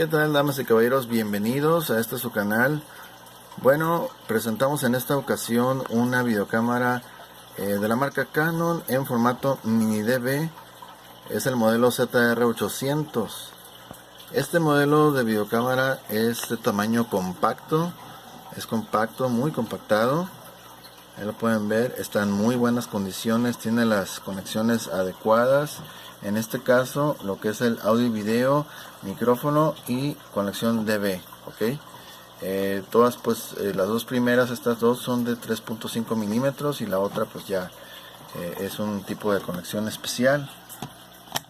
¿Qué tal, damas y caballeros? Bienvenidos a este su canal. Bueno, presentamos en esta ocasión una videocámara de la marca Canon en formato mini DV. Es el modelo ZR800. Este modelo de videocámara es de tamaño compacto. Es compacto, muy compactado. Ahí lo pueden ver, está en muy buenas condiciones, tiene las conexiones adecuadas. En este caso, lo que es el audio y video, micrófono y conexión DV, ¿ok? Todas, pues, las dos primeras, estas dos son de 3.5 milímetros y la otra, pues, ya es un tipo de conexión especial.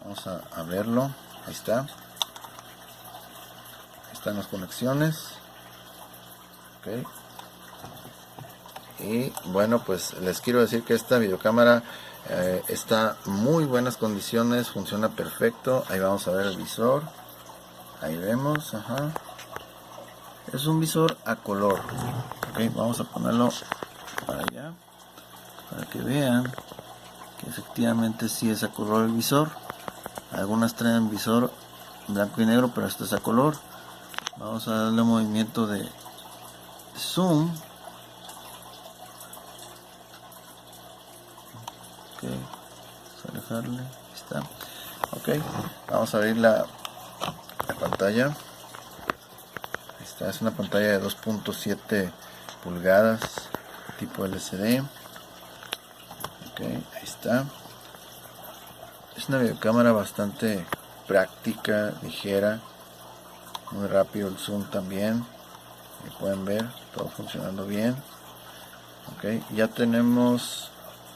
Vamos a verlo, ahí está. Ahí están las conexiones, ¿ok? Y bueno, pues les quiero decir que esta videocámara está en muy buenas condiciones, funciona perfecto. Ahí vamos a ver el visor, ahí vemos, ajá. Es un visor a color, ok, vamos a ponerlo para allá para que vean que efectivamente sí es a color el visor. Algunas traen visor blanco y negro, pero este es a color. Vamos a darle un movimiento de zoom. Ok, vamos a alejarle, ahí está. Ok, vamos a abrir la pantalla. Ahí está, es una pantalla de 2.7 pulgadas tipo LCD. Ok, ahí está. Es una videocámara bastante práctica, ligera, muy rápido el zoom también. Ahí pueden ver todo funcionando bien. Ok, ya tenemos,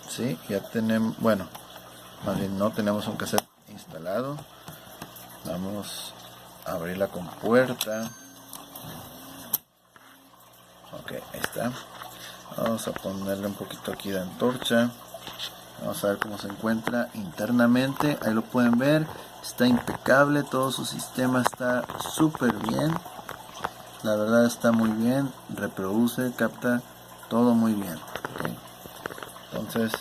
sí, ya tenemos, bueno, más bien no tenemos un cassette instalado. Vamos a abrir la compuerta. Ok, ahí está. Vamos a ponerle un poquito aquí de antorcha. Vamos a ver cómo se encuentra internamente. Ahí lo pueden ver. Está impecable. Todo su sistema está súper bien. La verdad está muy bien. Reproduce, capta todo muy bien. Okay. Entonces,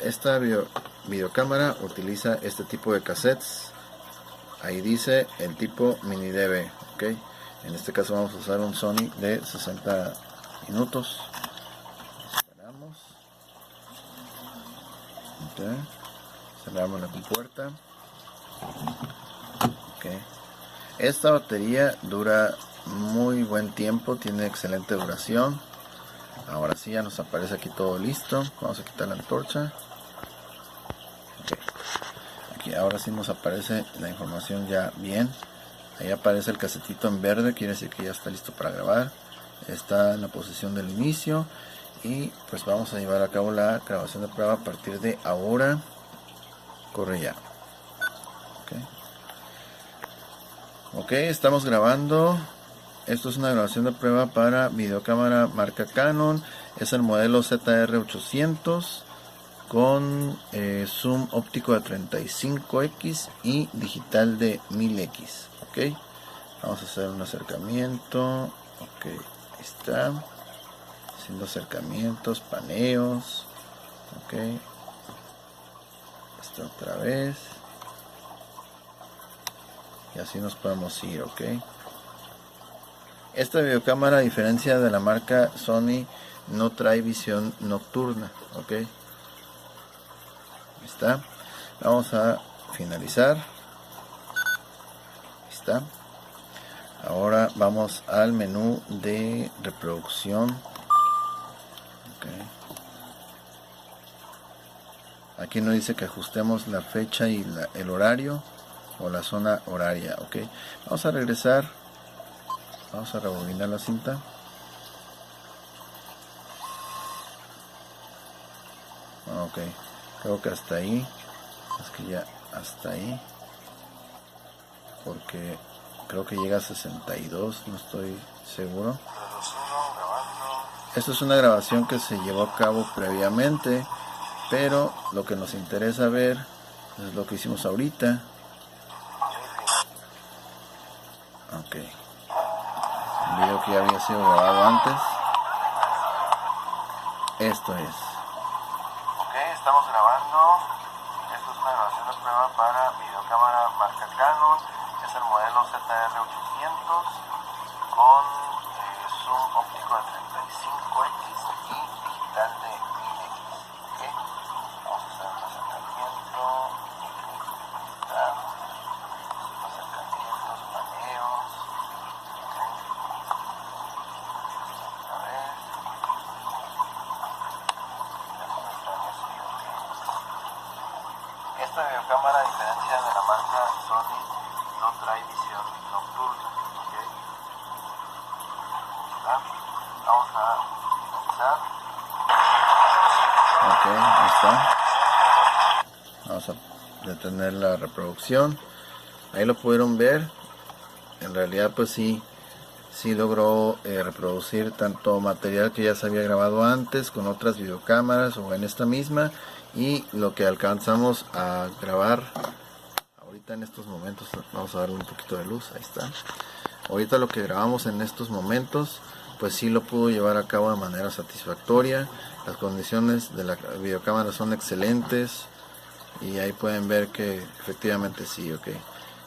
esta videocámara utiliza este tipo de cassettes. Ahí dice el tipo mini DV. Okay. En este caso vamos a usar un Sony de 60 minutos. Esperamos. Okay. Cerramos la compuerta. Okay. Esta batería dura muy buen tiempo, tiene excelente duración. Ahora sí ya nos aparece aquí todo listo. Vamos a quitar la antorcha. Okay. Aquí ahora sí nos aparece la información ya bien. Ahí aparece el casetito en verde, quiere decir que ya está listo para grabar. Está en la posición del inicio. Y pues vamos a llevar a cabo la grabación de prueba a partir de ahora. Corre ya. Ok, estamos grabando. Esto es una grabación de prueba para videocámara marca Canon. Es el modelo ZR800 con zoom óptico de 35x y digital de 1000x. Ok, vamos a hacer un acercamiento. Ok, ahí está. Haciendo acercamientos, paneos. Ok, esta otra vez. Y así nos podemos ir, ok. Esta videocámara, a diferencia de la marca Sony, no trae visión nocturna, ok. Ahí está. Vamos a finalizar. Ahí está. Ahora vamos al menú de reproducción. Okay. Aquí nos dice que ajustemos la fecha y el horario o la zona horaria, ok. Vamos a regresar. Vamos a rebobinar la cinta. Ok, creo que hasta ahí. Es que ya hasta ahí. Porque creo que llega a 62, no estoy seguro. Esto es una grabación que se llevó a cabo previamente, pero lo que nos interesa ver es lo que hicimos ahorita. Ok. Un video que ya había sido grabado antes. Esto es. Ok, estamos grabando. Esto es una grabación de prueba para videocámara marca Canon Es el modelo ZR800 con zoom óptico de 35x y digital de 1000x. ¿Okay? Vamos a hacer un acercamiento, acercamientos, paneos. ¿Okay? A ver. Esta videocámara, a diferencia de la marca Sony, no trae visión nocturna. ¿Okay? Vamos a comenzar. Ok, ahí está. Vamos a detener la reproducción. Ahí lo pudieron ver. En realidad pues sí logró reproducir tanto material que ya se había grabado antes con otras videocámaras o en esta misma, y lo que alcanzamos a grabar ahorita en estos momentos. Vamos a darle un poquito de luz, ahí está. Ahorita lo que grabamos en estos momentos pues sí lo pudo llevar a cabo de manera satisfactoria. Las condiciones de la videocámara son excelentes y ahí pueden ver que efectivamente sí, ok,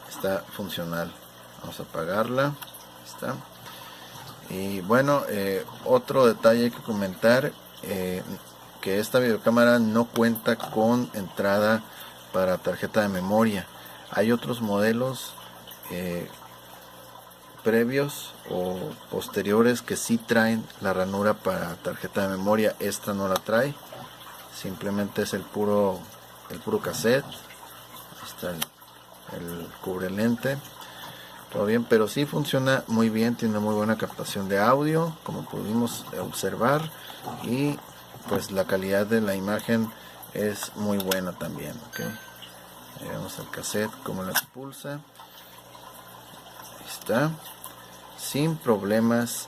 está funcional. Vamos a apagarla, ahí está. Y bueno, otro detalle que comentar, que esta videocámara no cuenta con entrada para tarjeta de memoria. Hay otros modelos previos o posteriores que sí traen la ranura para tarjeta de memoria. Esta no la trae, simplemente es el puro cassette. Ahí está el cubre lente. Todo bien, pero sí funciona muy bien, tiene muy buena captación de audio, como pudimos observar, y pues la calidad de la imagen es muy buena también. Okay. Ahí vemos el cassette, como la expulsa. Ahí está, sin problemas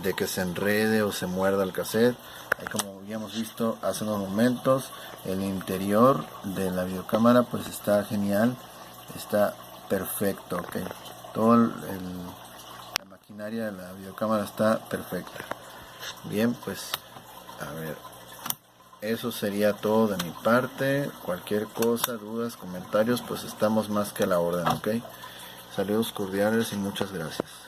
de que se enrede o se muerda el cassette. Ahí, como habíamos visto hace unos momentos, el interior de la videocámara pues está genial, está perfecto. Okay. Toda la maquinaria de la videocámara está perfecta. Bien, pues a ver, eso sería todo de mi parte. Cualquier cosa, dudas, comentarios, pues estamos más que a la orden, ok. Saludos cordiales y muchas gracias.